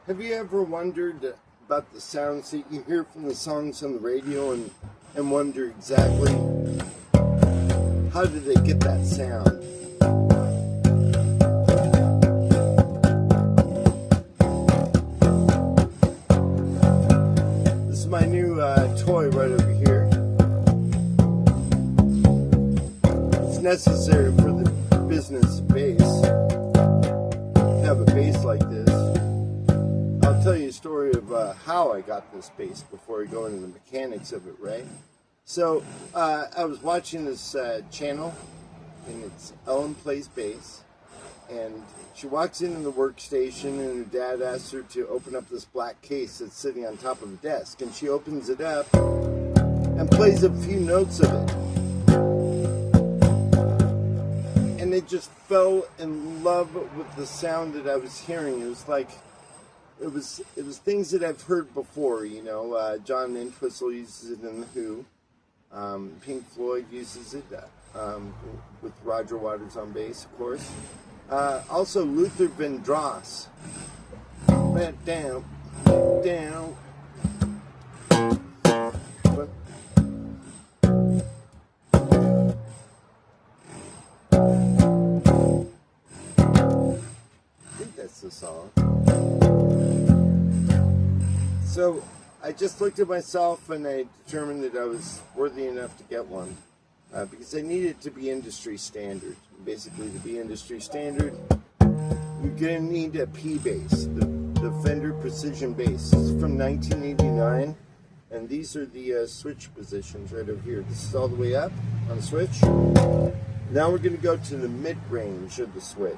Have you ever wondered about the sounds that you hear from the songs on the radio and wonder exactly how did they get that sound? This is my new toy right over here. It's necessary for the business bass. Have a bass like this. I'll tell you a story of how I got this bass before I go into the mechanics of it, right? So I was watching this channel, and it's Ellen Plays Bass, and she walks into the workstation, and her dad asks her to open up this black case that's sitting on top of the desk, and she opens it up and plays a few notes of it. And I just fell in love with the sound that I was hearing. It was like, it was things that I've heard before, you know. John Entwistle uses it in The Who. Pink Floyd uses it with Roger Waters on bass, of course. Also, Luther Vandross. Went down, down. I think that's the song. So I just looked at myself and I determined that I was worthy enough to get one because I needed to be industry standard. Basically, to be industry standard, you're going to need a P bass, the Fender Precision bass. This is from 1989, and these are the switch positions right over here. This is all the way up on the switch. Now we're going to go to the mid-range of the switch.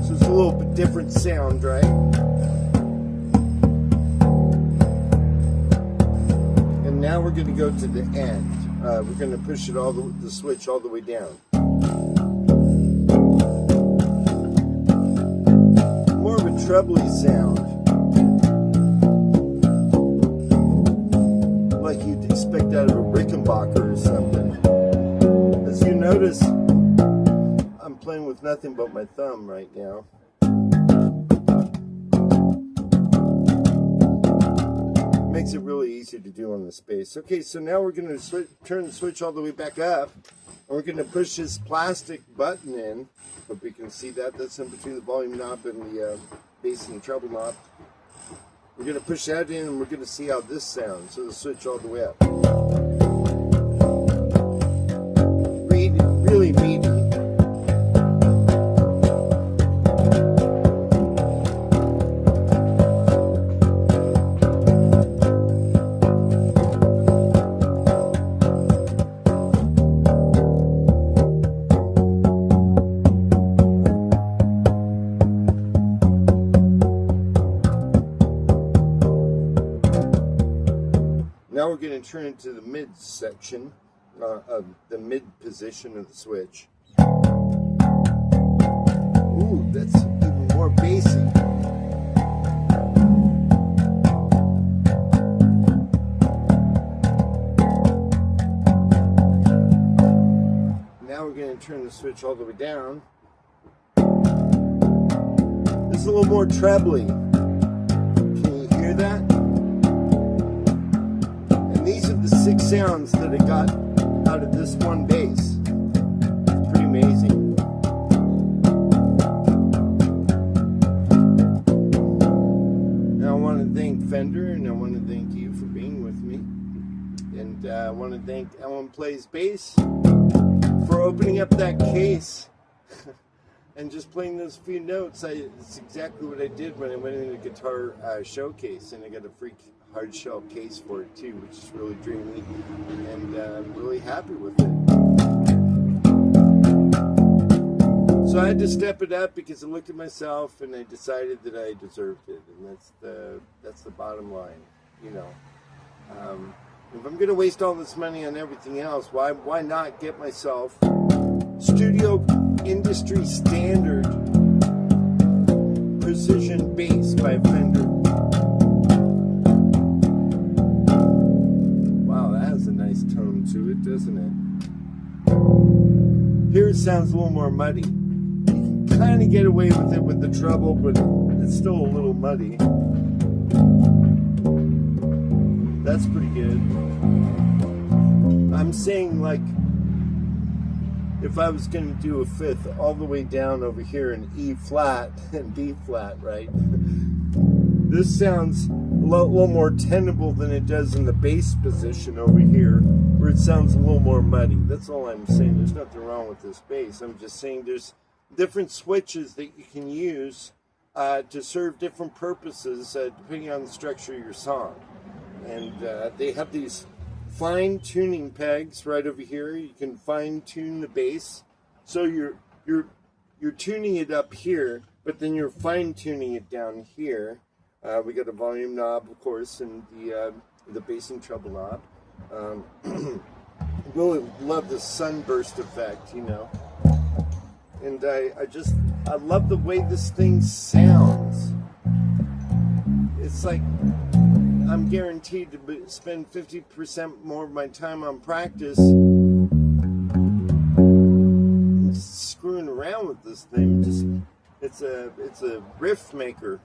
So it's a little bit different sound, right? And now we're going to go to the end. We're going to push it the switch all the way down. More of a trebly sound, like you'd expect out of a Rickenbacker or something. As you notice, I'm playing with nothing but my thumb right now. Makes it really easy to do on the bass. Okay, so now we're going to turn the switch all the way back up, and we're going to push this plastic button in. Hope you can see that. That's in between the volume knob and the bass and treble knob. We're going to push that in, and we're going to see how this sounds. So the switch all the way up. Really meaty. Now we're going to turn into the mid section of the mid position of the switch. Ooh, that's even more bassy. Now we're going to turn the switch all the way down. This is a little more trebly. Can you hear that? These are the 6 sounds that I got out of this one bass. It's pretty amazing. Now I want to thank Fender, and I want to thank you for being with me. And I want to thank Ellen Plays Bass for opening up that case and just playing those few notes. It's exactly what I did when I went into the guitar showcase, and I got a free hard shell case for it too, which is really dreamy, and I'm really happy with it. So I had to step it up because I looked at myself and I decided that I deserved it, and that's the bottom line, you know. If I'm going to waste all this money on everything else, why not get myself studio industry standard precision bass by Fender? Nice tone to it, doesn't it? Here it sounds a little more muddy. You can kind of get away with it with the treble, but it's still a little muddy. That's pretty good. I'm saying, like, if I was going to do a fifth all the way down over here in E flat and D flat, right? This sounds a little more tenable than it does in the bass position over here, where it sounds a little more muddy. That's all I'm saying. There's nothing wrong with this bass. I'm just saying there's different switches that you can use to serve different purposes depending on the structure of your song. And they have these fine tuning pegs right over here. You can fine tune the bass. So you're tuning it up here, but then you're fine tuning it down here. We got a volume knob, of course, and the bass and treble knob. Really love the sunburst effect, you know. And I love the way this thing sounds. It's like I'm guaranteed to spend 50% more of my time on practice screwing around with this thing. It's a riff maker.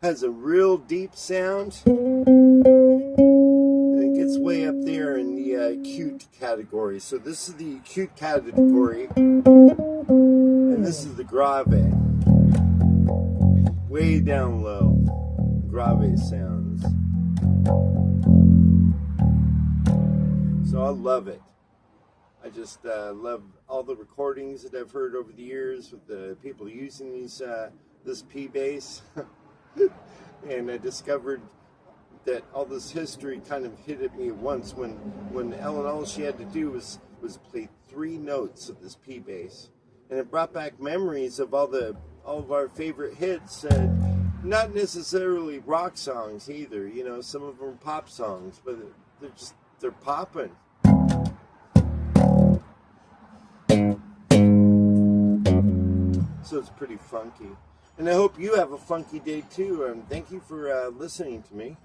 Has a real deep sound. It gets way up there in the acute category. So this is the acute category, and this is the grave. Way down low, grave sounds. So I love it. I just love all the recordings that I've heard over the years with the people using these this P bass. And I discovered that all this history kind of hit at me at once when Ellen, all she had to do was play 3 notes of this P bass, and it brought back memories of all of our favorite hits, and not necessarily rock songs either. You know, some of them are pop songs, but they're popping. So it's pretty funky. And I hope you have a funky day too, and thank you for listening to me.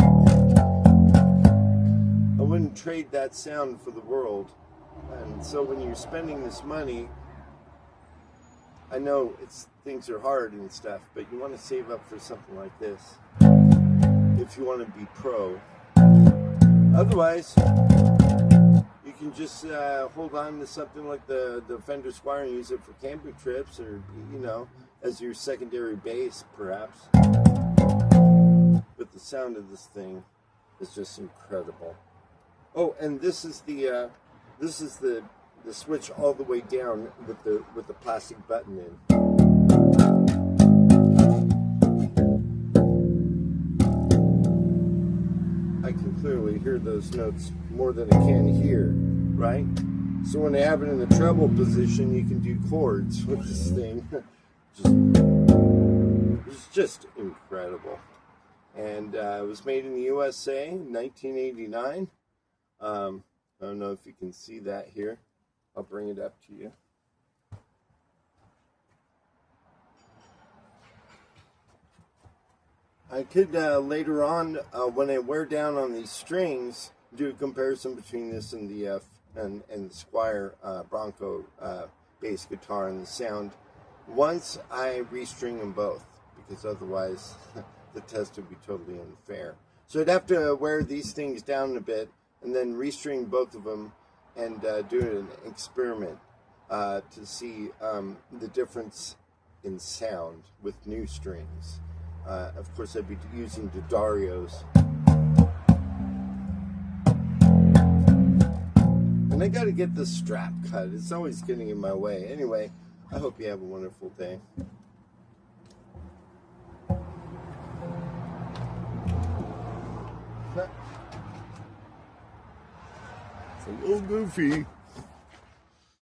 I wouldn't trade that sound for the world. And so when you're spending this money, I know things are hard and stuff, but you want to save up for something like this if you want to be pro. Otherwise, you can just hold on to something like the Fender Squire and use it for camping trips, or, you know, as your secondary bass, perhaps. But the sound of this thing is just incredible. Oh, and this is the switch all the way down with the plastic button in. I can clearly hear those notes more than I can hear, right? So when they have it in the treble position, you can do chords with this thing. It's just incredible. And it was made in the USA in 1989. I don't know if you can see that here. I'll bring it up to you. I could later on, when I wear down on these strings, do a comparison between this and the Squire Bronco bass guitar and the sound. Once I restring them both, because otherwise the test would be totally unfair. So I'd have to wear these things down a bit and then restring both of them and do an experiment to see the difference in sound with new strings. Of course, I'd be using D'Addario's. And I got to get the strap cut. It's always getting in my way. Anyway, I hope you have a wonderful day. It's a little goofy.